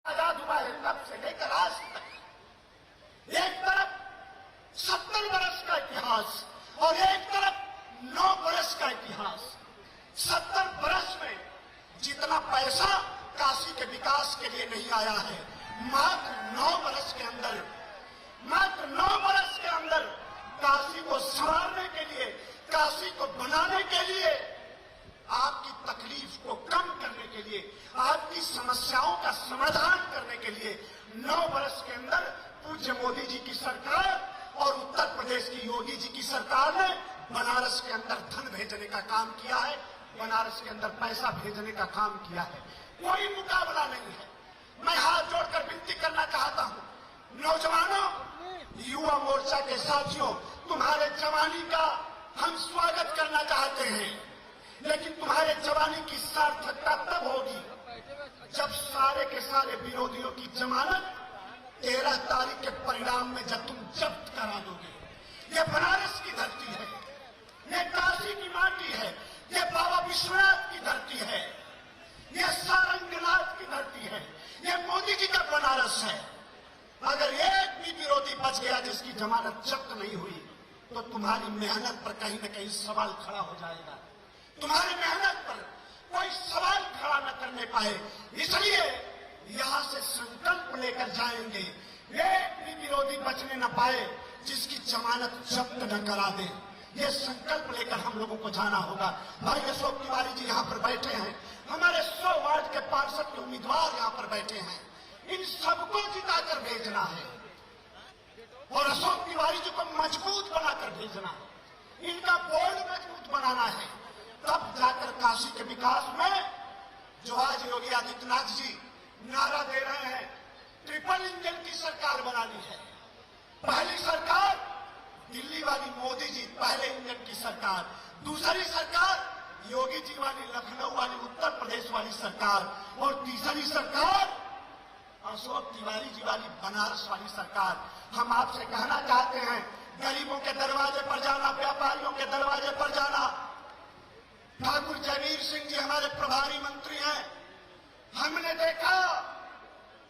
आजाद हुआ है तब से लेकर आज तक एक तरफ 70 बरस का इतिहास और एक तरफ 9 बरस का इतिहास। 70 बरस में जितना पैसा काशी के विकास के लिए नहीं आया है, मात्र 9 बरस के अंदर, मात्र 9 बरस के अंदर काशी को संवारने के लिए, काशी को बनाने के लिए, आपकी तकलीफ को कम करने के लिए, आपकी समस्याओं का समाधान करने के लिए 9 बरस के अंदर पूज्य मोदी जी की सरकार और उत्तर प्रदेश की योगी जी की सरकार ने बनारस के अंदर धन भेजने का काम किया है, बनारस के अंदर पैसा भेजने का काम किया है। कोई मुकाबला नहीं है। मैं हाथ जोड़कर विनती करना चाहता हूं, नौजवानों, युवा मोर्चा के साथियों, तुम्हारे जवानी का हम स्वागत करना चाहते हैं, लेकिन तुम्हारे जवानी की सार्थकता तब होगी जब सारे के सारे विरोधियों की जमानत 13 तारीख के परिणाम में जब तुम जब्त करा दोगे। ये बनारस की धरती है, ये काशी की माटी है, ये बाबा विश्वनाथ की धरती है, ये सारंगनाथ की धरती है, ये मोदी जी का बनारस है। अगर एक भी विरोधी बच गया जिसकी जमानत जब्त नहीं हुई तो तुम्हारी मेहनत पर कहीं न कहीं सवाल खड़ा हो जाएगा। तुम्हारी मेहनत पर कोई सवाल खड़ा न करने पाए, इसलिए यहां से संकल्प लेकर जाएंगे, एक भी विरोधी बचने न पाए जिसकी जमानत जब्त न करा दे। ये संकल्प लेकर हम लोगों को जाना होगा। भाई अशोक तिवारी जी यहाँ पर बैठे हैं, हमारे 100 वार्ड के पार्षद के उम्मीदवार यहाँ पर बैठे हैं, इन सबको जिताकर भेजना है और अशोक तिवारी जी को मजबूत बनाकर भेजना है, इनका बोर्ड मजबूत बनाना है, तब जाकर काशी के विकास में जो आज योगी आदित्यनाथ जी नारा दे रहे हैं, ट्रिपल इंजन की सरकार बनानी है। पहली सरकार दिल्ली वाली मोदी जी पहले इंजन की सरकार, दूसरी सरकार योगी जी वाली लखनऊ वाली उत्तर प्रदेश वाली सरकार और तीसरी सरकार अशोक तिवारी जी वाली बनारस वाली सरकार। हम आपसे कहना चाहते हैं, गरीबों के दरवाजे पर जाना, व्यापारियों के दरवाजे पर जाना। ठाकुर जयवीर सिंह जी हमारे प्रभारी मंत्री हैं, हमने देखा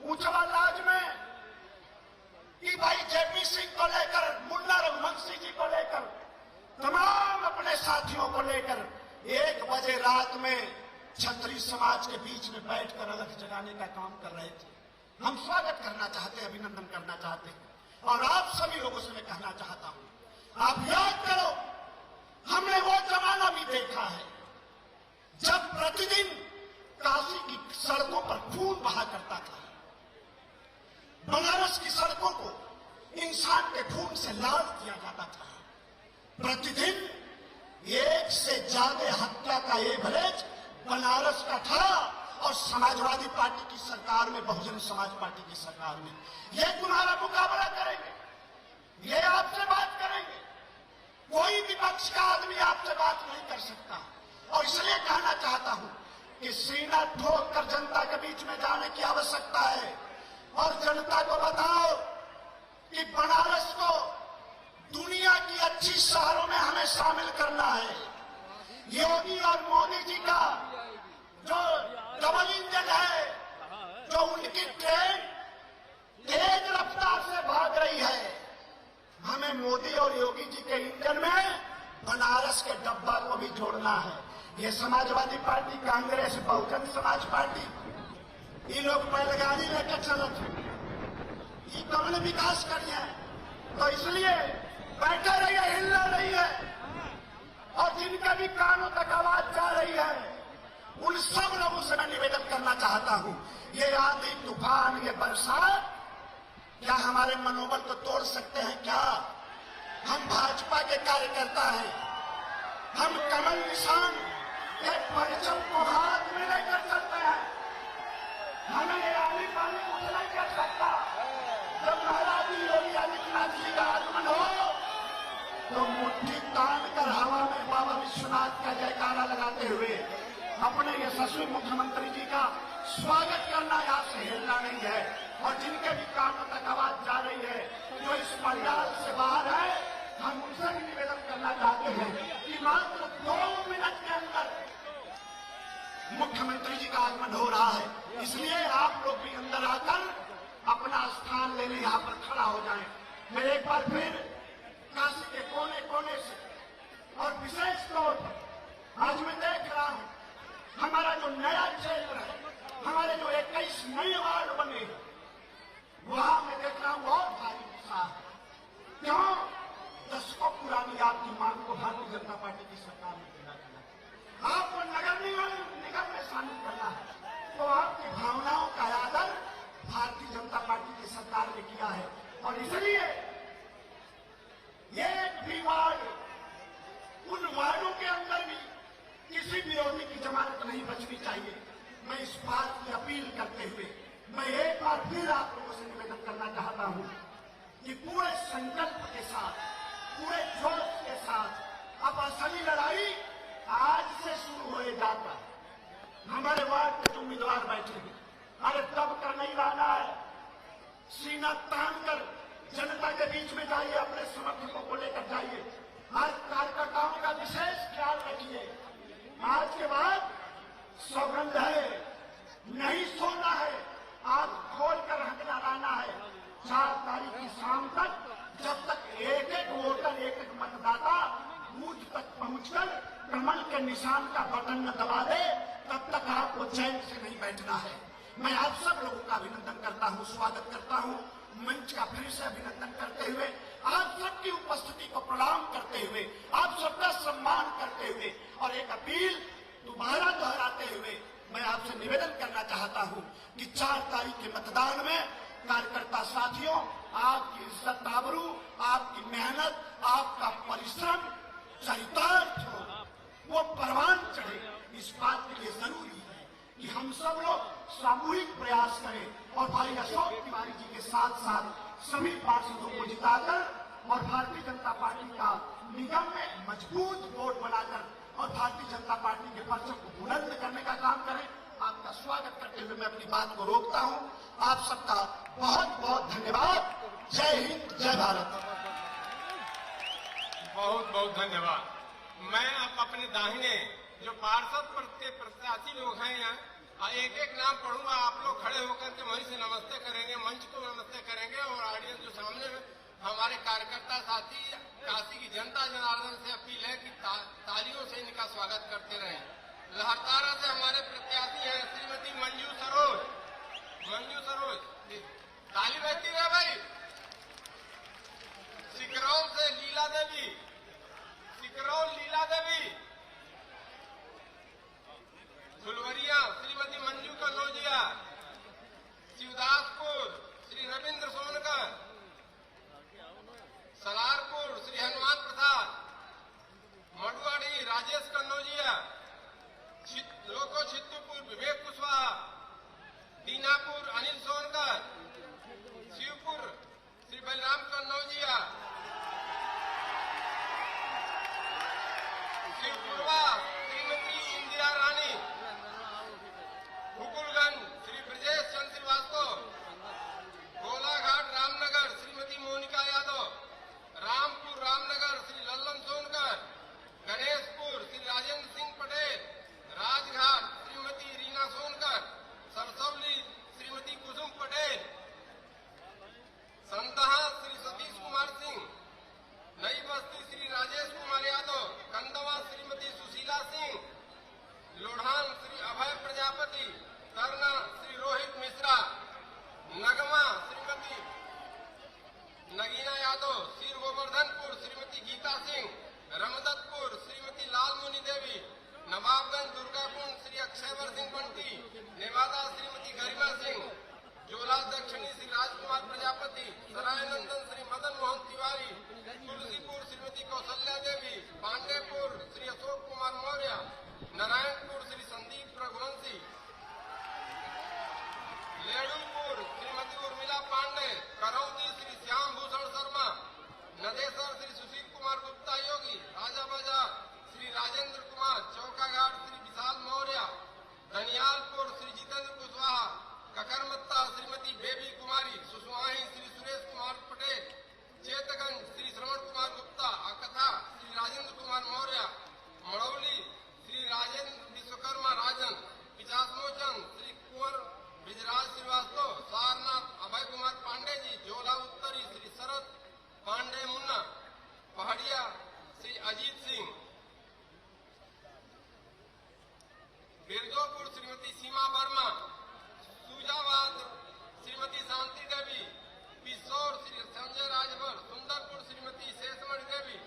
ऊंचवा लाज में कि भाई जेपी सिंह को लेकर, मुन्ना रघुवंशी जी को लेकर, तमाम अपने साथियों को लेकर 1 बजे रात में क्षत्रिय समाज के बीच में बैठकर अलख जगाने का काम कर रहे थे। हम स्वागत करना चाहते हैं, अभिनंदन करना चाहते हैं और आप सभी लोगों से मैं कहना चाहता हूं, आप याद करो, हमने वो जमाना भी देखा है जब प्रतिदिन काशी की सड़कों पर खून बहा करता था। बनारस की सड़कों को इंसान के खून से लाल किया जाता था। प्रतिदिन 1 से ज्यादा हत्या का एवरेज बनारस का था और समाजवादी पार्टी की सरकार में, बहुजन समाज पार्टी की सरकार में ये तुम्हारा मुकाबला करेंगे, ये आपसे बात करेंगे। कोई विपक्ष का आदमी आपसे बात नहीं कर सकता और इसलिए कहना चाहता हूं कि सीना ठोक कर जनता के बीच में जाने की आवश्यकता है और जनता को बताओ कि बनारस को दुनिया की अच्छी शहरों में हमें शामिल करना है। योगी और मोदी जी का जो डबल इंजन है, जो उनकी ट्रेन तेज रफ्तार से भाग रही है, हमें मोदी और योगी जी के इंजन में बनारस के डब्बा को भी जोड़ना है। ये समाजवादी पार्टी, कांग्रेस, बहुजन समाज पार्टी, ये लोग बैलगाड़ी लेकर चलत, ये कौन विकास करिए, तो इसलिए बैठे रहिए, हिलना नहीं है और जिनका भी कानों तक आवाज जा रही है उन सब लोगों से मैं निवेदन करना चाहता हूं, ये आंधी तूफान, ये बरसात क्या हमारे मनोबल को तोड़ सकते हैं क्या? हम भाजपा के कार्यकर्ता हैं, हम कमल निशान एक परचम को हाथ में लेकर चलते हैं, हमें ये आली पानी कुछ नहीं कर सकता। जब महाराज योगी आदित्यनाथ जी का आगमन हो तो मुट्ठी तान कर हवा में बाबा विश्वनाथ का जयकारा लगाते हुए अपने यशस्वी मुख्यमंत्री जी का स्वागत करना, यहाँ से हिलना नहीं है। और जिनके भी कानों तक आवाज जा रही है, जो इस पंडाल से बाहर है, हम उनसे भी निवेदन करना चाहते हैं कि मात्र 2 मिनट के अंदर मुख्यमंत्री जी का आगमन हो रहा है, इसलिए आप लोग भी अंदर आकर फिर आप लोगों से निवेदन करना चाहता हूं कि पूरे संकल्प के साथ, पूरे जोश के साथ अब असली लड़ाई आज से शुरू हो जाता है। हमारे वार्ड के जो उम्मीदवार बैठेंगे, अरे दब कर नहीं रहना है, सीना तान कर जनता के बीच में जाइए, अपने समर्थकों को लेकर जाइए। आज कार्यकर्ताओं का विशेष ख्याल रखिए। आज के बाद सौगंध है, नहीं सोना है, आज खोल कर हकना रहना है। 4 तारीख की शाम तक जब तक एक एक वोटर, एक एक मतदाता बूथ तक पहुंचकर कमल के निशान का बटन न दबा दे, तब तक आपको चैन से नहीं बैठना है। मैं आप सब लोगों का अभिनंदन करता हूं, स्वागत करता हूं, मंच का फिर से अभिनंदन करते हुए, आप सबकी उपस्थिति को प्रणाम करते हुए, आप सबका सम्मान करते हुए और एक अपील दोबारा दोहराते हुए मैं आपसे निवेदन करना चाहता हूं कि 4 तारीख के मतदान में कार्यकर्ता साथियों, आपकी इज्जत आबरू, आपकी मेहनत, आपका परिश्रम चरितार्थ हो, वो परवान चढ़े। इस बात के लिए जरूरी है कि हम सब लोग सामूहिक प्रयास करें और भाई अशोक तिवारी जी के साथ साथ सभी पार्षदों को जिताकर और भारतीय जनता पार्टी का निगम में मजबूत वोट बनाकर और भारतीय जनता पार्टी के परचम को बुलंद करने का काम करें। आपका स्वागत करते हुए मैं अपनी बात को रोकता हूं। आप सबका बहुत बहुत धन्यवाद। जय हिंद, जय भारत। बहुत बहुत धन्यवाद। मैं अब अपने दाहिने जो पार्षद के प्रत्याशी लोग हैं यहाँ, एक एक नाम पढ़ूंगा, आप लोग खड़े होकर के वहीं से नमस्ते करेंगे, मंच को नमस्ते करेंगे और ऑडियंस जो सामने में हमारे कार्यकर्ता साथी, काशी की जनता जनार्दन से अपील है कि तालियों से इनका स्वागत करते रहें। लहरतारा से हमारे प्रत्याशी हैं श्रीमती मंजू सरोज। मंजू सरोज, ताली बजती है भाई। सिकरौल से लीला देवी, सिकरौल लीला देवी। फुलवरिया श्रीमती मंजू कन्नौजिया। शिवदासपुर श्री रविंद्र सोनकर। सलारपुर श्री हनुमान प्रसाद। मडुआड़ी राजेश कन्नौजिया। लोको छित्तुपुर विवेक कुशवाहा। दीनापुर अनिल सोनकर। शिवपुर श्री बलराम कन्नौजिया। शिवपुरवा श्रीमती इंदिरा रानी। हुकुलगंज श्री ब्रजेश चंद्र श्रीवास्तव। गोलाघाट रामनगर श्रीमती मोनिका यादव। रामपुर रामनगर श्री लल्लन सोनकर। गणेशपुर श्री राजेंद्र सिंह पटेल। राजघाट श्रीमती रीना सोनकर। सरसौली श्रीमती कुसुम पटेल। संतहा श्री सतीश कुमार सिंह। नई बस्ती श्री राजेश कुमार यादव। कंदवा श्रीमती सुशीला सिंह। लोढ़ान श्री अभय प्रजापति। करना श्री रोहित मिश्रा। नगमा श्रीमती नगीना यादव। सिर गोवर्धनपुर श्रीमती गीता सिंह। रमदतपुर श्रीमती लालमुनि देवी। नवाबगंज दुर्गाकुंड श्री अक्षयवर सिंह बंटी। नेवादा श्रीमती गरिमा सिंह। जोला दक्षिणी श्री राजकुमार प्रजापति। सरायनंदन श्री मदन मोहन तिवारी। तुलसीपुर श्रीमती कौशल्या देवी। पांडेपुर श्री अशोक कुमार मौर्य। नारायणपुर श्री संदीप रघुवंशी। लेडुलपुर श्रीमती उर्मिला पांडे। करौदी श्री श्याम भूषण शर्मा। नदेसर श्री सुशील कुमार गुप्ता योगी। राजा बाजार श्री राजेंद्र कुमार। चौकाघाट श्री विशाल मौर्य। धनियालपुर श्री जितेंद्र कुशवाहा। ककरमत्ता श्रीमती बेबी कुमारी। सुसवाही श्री सुरेश कुमार पटेल। चेतगंज श्री श्रवण कुमार गुप्ता। अकथा श्री राजेंद्र कुमार मौर्य। मड़ौली श्री राजेंद्र विश्वकर्मा राजन। पिचासमोचन श्री कुंवर ब्रिजराज श्रीवास्तव। सारनाथ अभय कुमार पांडे जी। जोला उत्तरी श्री शरद पांडे मुन्ना। पहाड़िया श्री अजीत सिंह। बिरजोपुर श्रीमती सीमा वर्मा। सूजाबाद श्रीमती शांति देवी। पिसौर श्री संजय राजभर। सुंदरपुर श्रीमती शेषमणि देवी।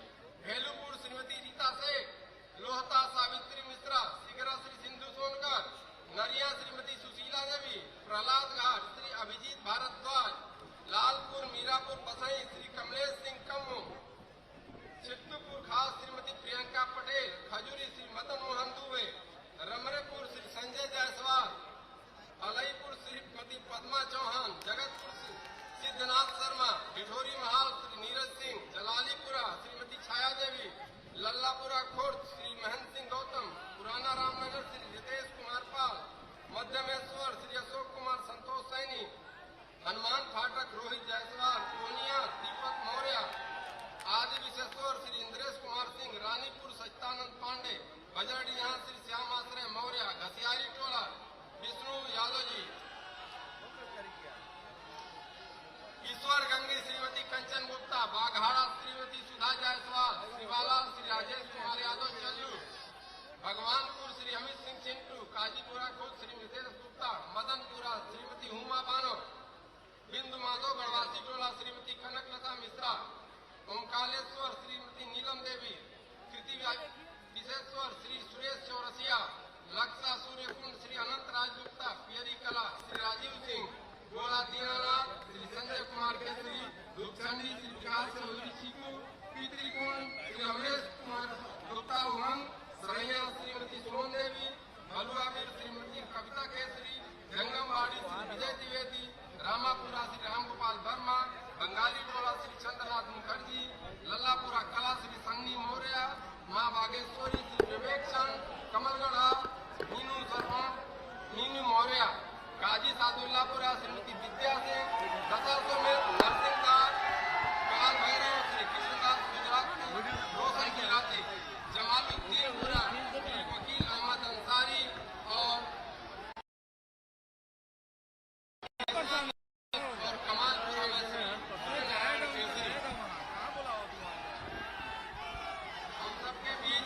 भेलुपुर श्रीमती रीता शेख। लोहता सावित्री मिश्रा। सिगरा श्री सिंधु सोनकर। नरिया श्रीमती सुशीला देवी। प्रहलाद घाट श्री अभिजीत भारद्वाज। लालपुर मीरापुर बसई श्री कमलेश सिंह कम्मू। चित्तूपुर खास श्रीमती प्रियंका पटेल। खजूरी श्री मदन मोहन दुबे। रमरेपुर श्री संजय जायसवाल। अलईपुर श्रीमती पद्मा चौहान। जगत बजरडिया श्री श्याम आश्रय मौर्य, घसियारी टोला विष्णु यादव जी, ईश्वर गंगे श्रीमती कंचन गुप्ता, बाघाड़ा श्रीमती सुधा जायसवाल, शिवाला श्री राजेश कुमार यादव चल्लू, भगवानपुर श्री अमित सिंह चिंटू, काजीपुरा खुद श्री मितेश गुप्ता, मदनपुरा श्रीमती हुमा बानो, बिंदु माधव गढ़वासी टोला श्रीमती कनकलता मिश्रा, ओमकालेश्वर श्रीमती नीलम देवी, कृति विशेश्वर श्री सुरेश चौरसिया, लक्षा सूर्यकुंड श्री अनंत राज गुप्ता, पियरी कला श्री राजीव सिंह, गोला दीनानाथ श्री संजय कुमार केसरी, दुखचंडी श्री विकास चौधरी चीकू, पितृकुंड श्री अमरेश कुमार गुप्ता उमंग, सरैया श्रीमती सुमन देवी, भलुआवीर श्रीमती कविता केसरी, जंगमवाड़ी श्री विजय द्विवेदी, रामापुरा श्री रामगोपाल वर्मा, बंगाली टोला श्री चंद्रनाथ मुखर्जी, लल्लापुरा कला श्री संगनी मौर्य, माँ बागेश्वरी श्री विवेक चंद, कमलगढ़ा मीनू शर्मा मीनू मौर्य, गाजी सादुल्लापुरा श्रीमती विद्या सिंह, दसासों में नरसिंह दास, काल भैरव श्री कृष्णदास गुजराती, रोशन गिलाती, जमालुद्दीनपुरा श्री वकील अहमद अंसारी और कमालपुरा में श्री सूर्यनारायण केसरी। हम सबके बीच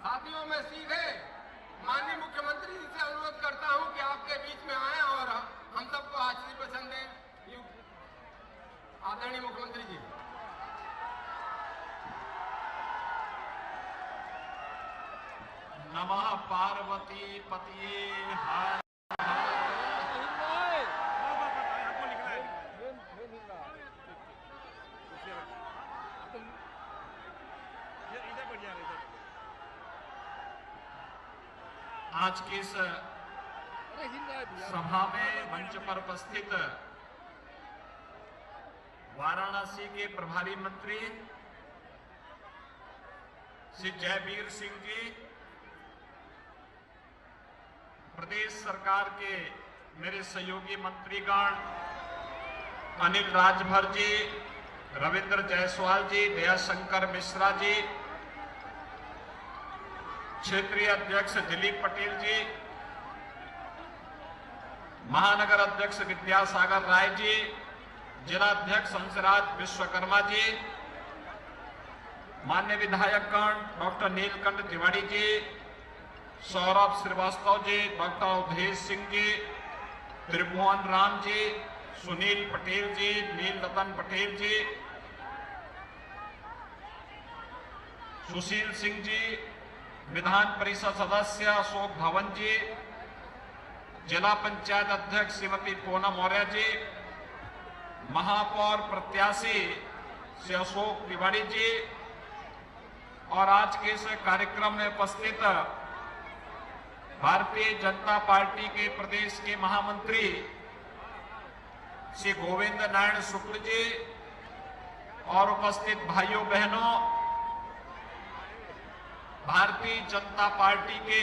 साथियों मैं सीधे माननीय मुख्यमंत्री जी से अनुरोध करता हूं कि आपके बीच में आए और हम सबको आशीर्वचन दें। आदरणीय मुख्यमंत्री जी। पति पति हर आज की इस सभा में मंच पर उपस्थित वाराणसी के प्रभारी मंत्री श्री जयवीर सिंह जी, प्रदेश सरकार के मेरे सहयोगी मंत्रीगण अनिल राजभर जी, रविंद्र जायसवाल जी, दयाशंकर मिश्रा जी, क्षेत्रीय अध्यक्ष दिलीप पटेल जी, महानगर अध्यक्ष विद्यासागर राय जी, जिला अध्यक्ष हंसराज विश्वकर्मा जी, मान्य विधायकगण डॉक्टर नीलकंठ तिवारी जी, सौरभ श्रीवास्तव जी, डॉक्टर अवधेश सिंह जी, त्रिभुवन राम जी, सुनील पटेल जी, नील रतन पटेल जी, सुशील सिंह जी, विधान परिषद सदस्य अशोक धवन जी, जिला पंचायत अध्यक्ष श्रीमती पूनम मौर्य जी, महापौर प्रत्याशी श्री अशोक तिवारी जी और आज के इस कार्यक्रम में उपस्थित भारतीय जनता पार्टी के प्रदेश के महामंत्री श्री गोविंद नारायण शुक्ल जी और उपस्थित भाइयों बहनों, भारतीय जनता पार्टी के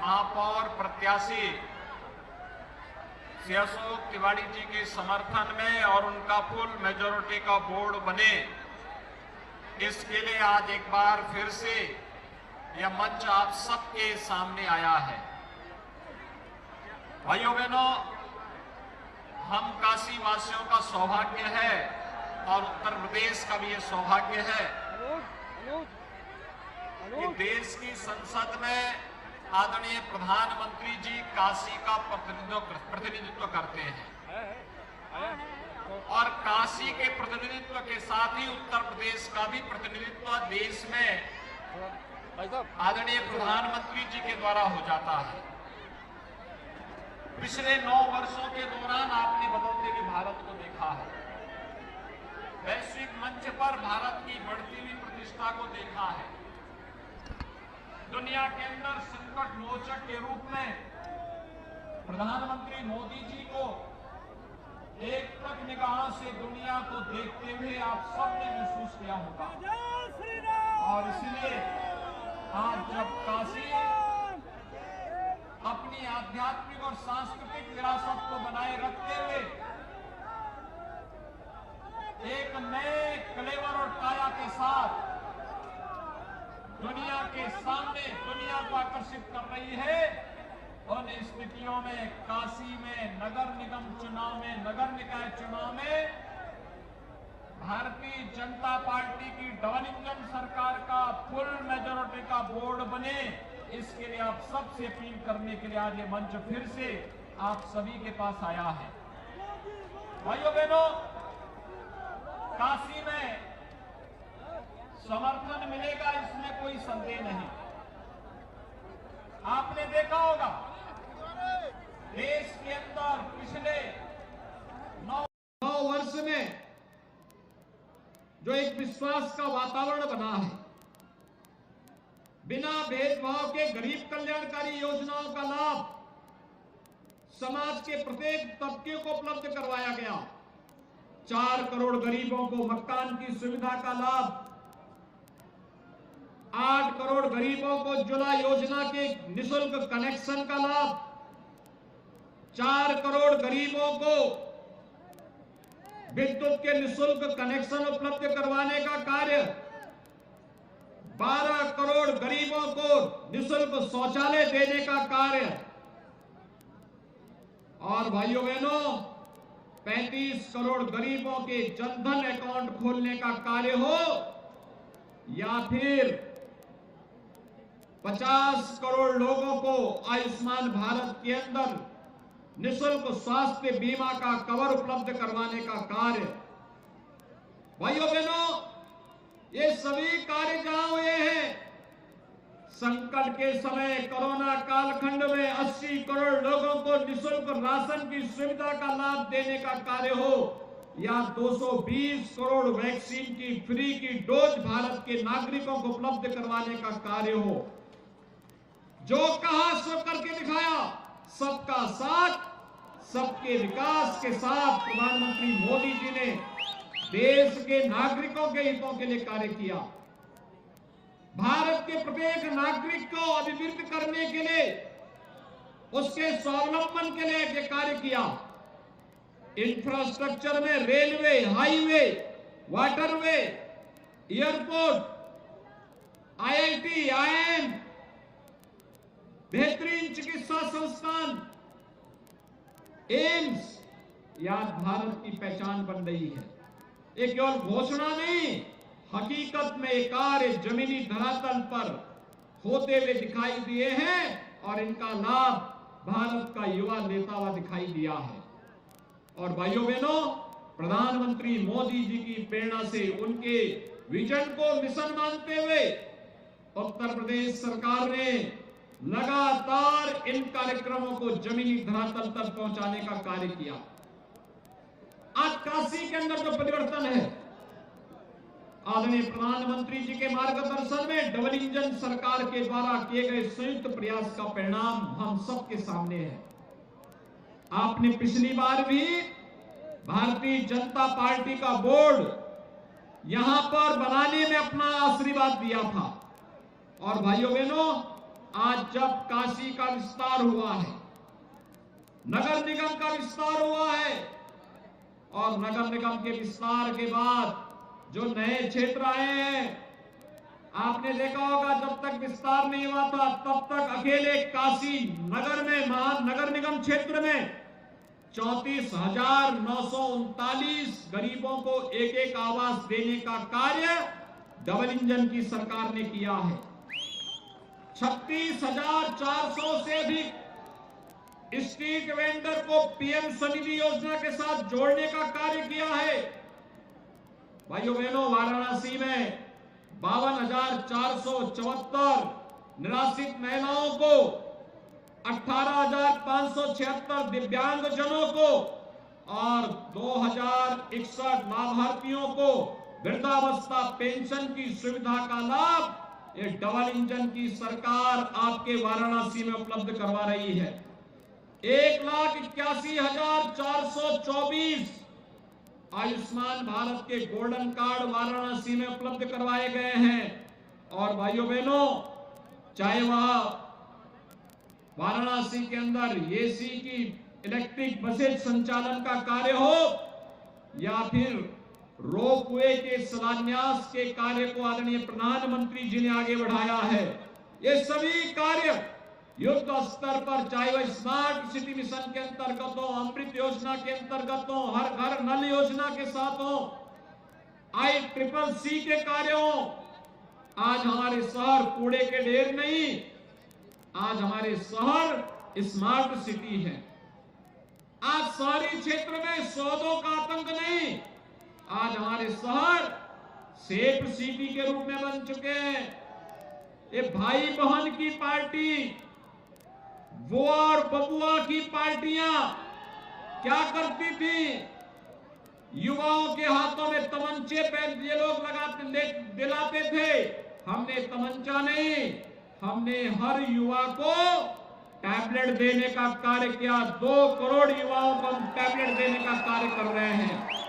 महापौर प्रत्याशी श्री अशोक तिवारी जी के समर्थन में और उनका फुल मेजोरिटी का बोर्ड बने, इसके लिए आज एक बार फिर से यह मंच आप सबके सामने आया है। भाइयों बहनों, हम काशी वासियों का सौभाग्य है और उत्तर प्रदेश का भी यह सौभाग्य है कि देश की संसद में आदरणीय प्रधानमंत्री जी काशी का प्रतिनिधित्व करते हैं और काशी के प्रतिनिधित्व के साथ ही उत्तर प्रदेश का भी प्रतिनिधित्व देश में आदरणीय प्रधानमंत्री जी के द्वारा हो जाता है। पिछले 9 वर्षों के दौरान आपने बदलते हुए भारत को देखा है, वैश्विक मंच पर भारत की बढ़ती हुई प्रतिष्ठा को देखा है। दुनिया के अंदर संकट मोचक के रूप में प्रधानमंत्री मोदी जी को एक तक निगाह से दुनिया को देखते हुए आप सबने महसूस किया होगा और इसलिए आज जब काशी अपनी आध्यात्मिक और सांस्कृतिक विरासत को बनाए रखते हुए एक नए क्लेवर और काया के साथ दुनिया के सामने दुनिया को आकर्षित कर रही है, उन स्थितियों में काशी में नगर निगम चुनाव में, नगर निकाय चुनाव में भारतीय जनता पार्टी की डबल इंजन सरकार का फुल मेजोरिटी का बोर्ड बने, इसके लिए आप सबसे अपील करने के लिए आज ये मंच फिर से आप सभी के पास आया है। भाइयों बहनों, काशी में समर्थन मिलेगा इसमें कोई संदेह नहीं। आपने देखा होगा देश के अंदर पिछले 9 वर्ष में जो एक विश्वास का वातावरण बना है, बिना भेदभाव के गरीब कल्याणकारी योजनाओं का लाभ समाज के प्रत्येक तबके को उपलब्ध करवाया गया। 4 करोड़ गरीबों को मकान की सुविधा का लाभ, 8 करोड़ गरीबों को उज्ज्वला योजना के निःशुल्क कनेक्शन का लाभ, 4 करोड़ गरीबों को विद्युत के निःशुल्क कनेक्शन उपलब्ध करवाने का कार्य, 12 करोड़ गरीबों को निःशुल्क शौचालय देने का कार्य और भाइयों बहनों 35 करोड़ गरीबों के जनधन अकाउंट खोलने का कार्य हो या फिर 50 करोड़ लोगों को आयुष्मान भारत के अंदर निःशुल्क स्वास्थ्य बीमा का कवर उपलब्ध करवाने का कार्य। भाइयों बहनों, ये सभी कार्य जहां हुए हैं, संकट के समय कोरोना कालखंड में 80 करोड़ लोगों को निःशुल्क राशन की सुविधा का लाभ देने का कार्य हो या 220 करोड़ वैक्सीन की फ्री की डोज भारत के नागरिकों को उपलब्ध करवाने का कार्य हो, जो कहा सो करके दिखाया। सबका साथ सबके विकास के साथ प्रधानमंत्री मोदी जी ने देश के नागरिकों के हितों के लिए कार्य किया। भारत के प्रत्येक नागरिक को अभिवृद्ध करने के लिए, उसके स्वावलंबन के लिए ये कार्य किया। इंफ्रास्ट्रक्चर में railway, highway, waterway, airport, IIT, IIM, बेहतरीन चिकित्सा संस्थान, एम्स, यह भारत की पहचान बन रही है। एक केवल घोषणा नहीं, हकीकत में ये कार्य जमीनी धरातल पर होते हुए दिखाई दिए हैं और इनका लाभ भारत का युवा लेता हुआ दिखाई दिया है। और भाइयों बहनों, प्रधानमंत्री मोदी जी की प्रेरणा से, उनके विजन को मिशन मानते हुए उत्तर प्रदेश सरकार ने लगातार इन कार्यक्रमों को जमीनी धरातल तक पहुंचाने का कार्य किया। आज काशी के अंदर जो परिवर्तन है, आदरणीय प्रधानमंत्री जी के मार्गदर्शन में डबल इंजन सरकार के द्वारा किए गए संयुक्त प्रयास का परिणाम हम सबके सामने है। आपने पिछली बार भी भारतीय जनता पार्टी का बोर्ड यहां पर बनाने में अपना आशीर्वाद दिया था। और भाइयों बहनों, आज जब काशी का विस्तार हुआ है, नगर निगम का विस्तार हुआ है और नगर निगम के विस्तार के बाद जो नए क्षेत्र आए हैं, आपने देखा होगा जब तक विस्तार नहीं हुआ था तब तक अकेले काशी नगर में, महानगर निगम क्षेत्र में 34,939 गरीबों को एक एक आवास देने का कार्य डबल इंजन की सरकार ने किया है। 36,400 से अधिक स्ट्रीट वेंडर को पीएम स्वनिधि योजना के साथ जोड़ने का कार्य किया है। भाइयों बहनों, वाराणसी में 52,474 निराश्रित महिलाओं को, 18,576 दिव्यांगजनों को और 2,061 लाभार्थियों को वृद्धावस्था पेंशन की सुविधा का लाभ ये डबल इंजन की सरकार आपके वाराणसी में उपलब्ध करवा रही है। 1,81,424 आयुष्मान भारत के गोल्डन कार्ड वाराणसी में उपलब्ध करवाए गए हैं। और भाइयों बहनों, चाहे वह वाराणसी के अंदर एसी की इलेक्ट्रिक बसेज संचालन का कार्य हो या फिर रोपवे के शिलान्यास के कार्य को आदरणीय प्रधानमंत्री जी ने आगे बढ़ाया है। ये सभी कार्य युद्ध स्तर पर, चाहे वह स्मार्ट सिटी मिशन के अंतर्गत हो, अमृत योजना के अंतर्गत हो, हर घर नल योजना के साथ हो, ICCC के कार्य हो। आज हमारे शहर कूड़े के ढेर नहीं, आज हमारे शहर स्मार्ट सिटी है। आज शहरी क्षेत्र में सौदों का आतंक नहीं, आज हमारे शहर सेफ सिटी के रूप में बन चुके हैं। ये भाई बहन की पार्टी, बुआ और बबुआ की पार्टियां क्या करती थी? युवाओं के हाथों में तमंचे पे ये लोग दिलाते थे। हमने तमंचा नहीं, हमने हर युवा को टैबलेट देने का कार्य किया। 2 करोड़ युवाओं को हम टैबलेट देने का कार्य कर रहे हैं।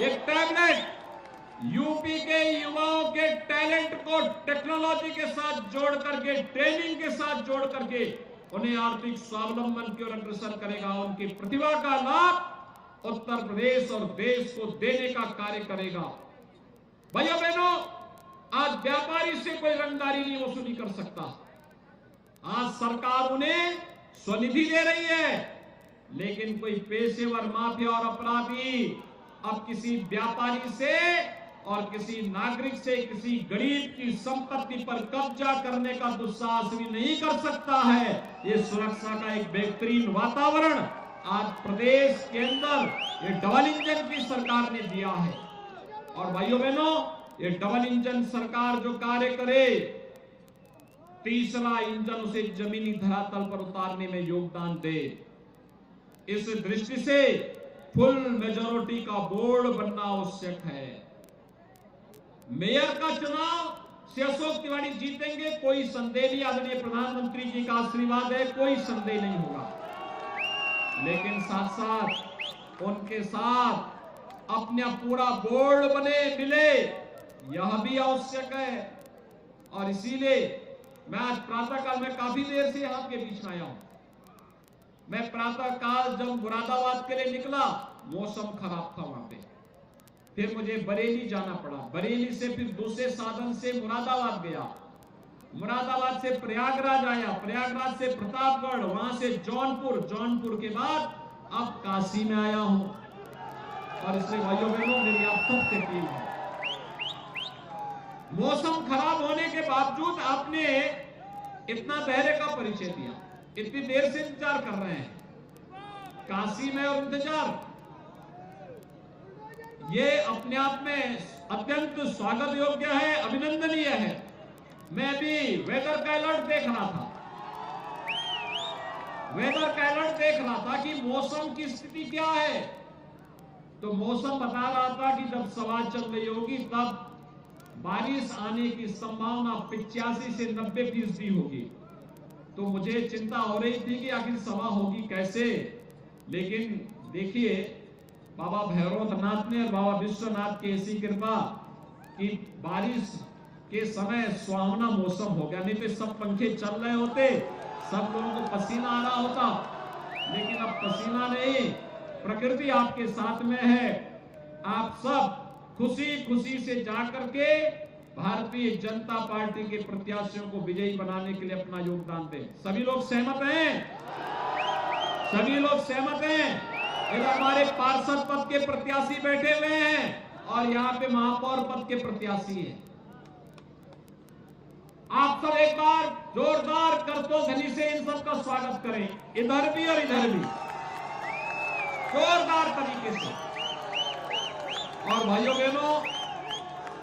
एक टैबलेट यूपी के युवाओं के टैलेंट को टेक्नोलॉजी के साथ जोड़ करके, ट्रेनिंग के साथ जोड़ करके उन्हें आर्थिक स्वावलंबन की ओर अग्रसर करेगा। उनकी प्रतिभा का लाभ उत्तर प्रदेश और देश को देने का कार्य करेगा। भाइयों बहनों, आज व्यापारी से कोई रंगदारी नहीं वसूली कर सकता। आज सरकार उन्हें स्वनिधि दे रही है, लेकिन कोई पेशेवर माफिया और अपराधी अब किसी व्यापारी से और किसी नागरिक से, किसी गरीब की संपत्ति पर कब्जा करने का दुस्साहस भी नहीं कर सकता है। ये सुरक्षा का एक बेहतरीन वातावरण आज प्रदेश के अंदर ये डबल इंजन की सरकार ने दिया है। और भाइयों बहनों, ये डबल इंजन सरकार जो कार्य करे, तीसरा इंजन उसे जमीनी धरातल पर उतारने में योगदान दे। इस दृष्टि से फुल मेजॉरिटी का बोर्ड बनना आवश्यक है। मेयर का चुनाव से अशोक तिवारी जीतेंगे, कोई संदेह नहीं। आदरणीय प्रधानमंत्री जी का आशीर्वाद है, कोई संदेह नहीं होगा। लेकिन साथ साथ उनके साथ अपना पूरा बोर्ड बने मिले, यह भी आवश्यक है। और इसीलिए मैं आज प्रातःकाल में काफी देर से आपके बीच में आया हूं। मैं प्रातःकाल जब मुरादाबाद के लिए निकला, मौसम खराब था वहां पे, फिर मुझे बरेली जाना पड़ा। बरेली से फिर दूसरे साधन से मुरादाबाद गया, मुरादाबाद से प्रयागराज आया, प्रयागराज से प्रतापगढ़, वहां से जौनपुर, जौनपुर के बाद अब काशी में आया हूं। और इसलिए भाइयों बहनों, मेरी आप सबसे अपील है, मौसम खराब होने के बावजूद आपने इतना धैर्य का परिचय दिया, इतनी देर से इंतजार कर रहे हैं काशी में। और इंतजार ये अपने आप में अत्यंत स्वागत योग्य है, अभिनंदनीय है। मैं भी वेदर का अलर्ट देख रहा था, वेदर का अलर्ट देख रहा था कि मौसम की स्थिति क्या है। तो मौसम बता रहा था कि जब सभा चल रही होगी तब बारिश आने की संभावना 85 से 90% होगी। तो मुझे चिंता हो रही थी कि आखिर सभा होगी कैसे। लेकिन देखिए, बाबा भैरवनाथ ने और बाबा विश्वनाथ की ऐसी कृपा कि बारिश के समय सुहावना मौसम हो गया। नहीं तो सब पंखे चल रहे होते, सब लोगों को पसीना आ रहा होता, लेकिन अब पसीना नहीं, प्रकृति आपके साथ में है। आप सब खुशी खुशी से जाकर के भारतीय जनता पार्टी के प्रत्याशियों को विजयी बनाने के लिए अपना योगदान दें। सभी लोग सहमत हैं? सभी लोग सहमत हैं? इधर हमारे पार्षद पद के प्रत्याशी बैठे हुए हैं और यहाँ पे महापौर पद के प्रत्याशी हैं। आप सब एक बार जोरदार करतोध्वनि से इन सब का स्वागत करें, इधर भी और इधर भी, जोरदार तरीके से। और भाइयों बहनों,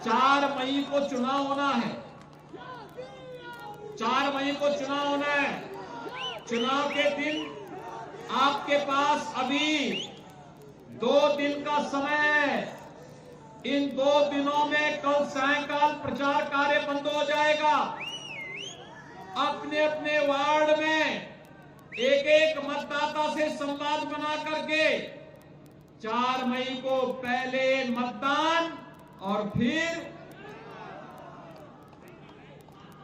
4 मई को चुनाव होना है, 4 मई को चुनाव होना है। चुनाव के दिन आपके पास अभी 2 दिन का समय है। इन 2 दिनों में कल सायंकाल प्रचार कार्य बंद हो जाएगा। अपने अपने वार्ड में एक एक मतदाता से संवाद बना करके 4 मई को पहले मतदान और फिर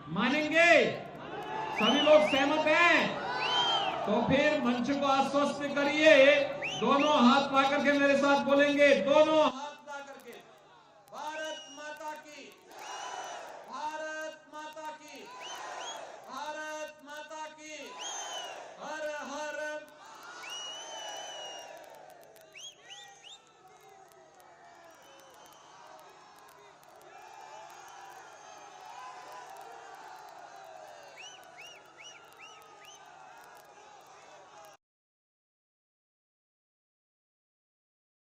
मानेंगे। सभी लोग सहमत हैं? तो फिर मंच को आश्वस्त करिए, दोनों हाथ पा करके मेरे साथ बोलेंगे, दोनों हाथ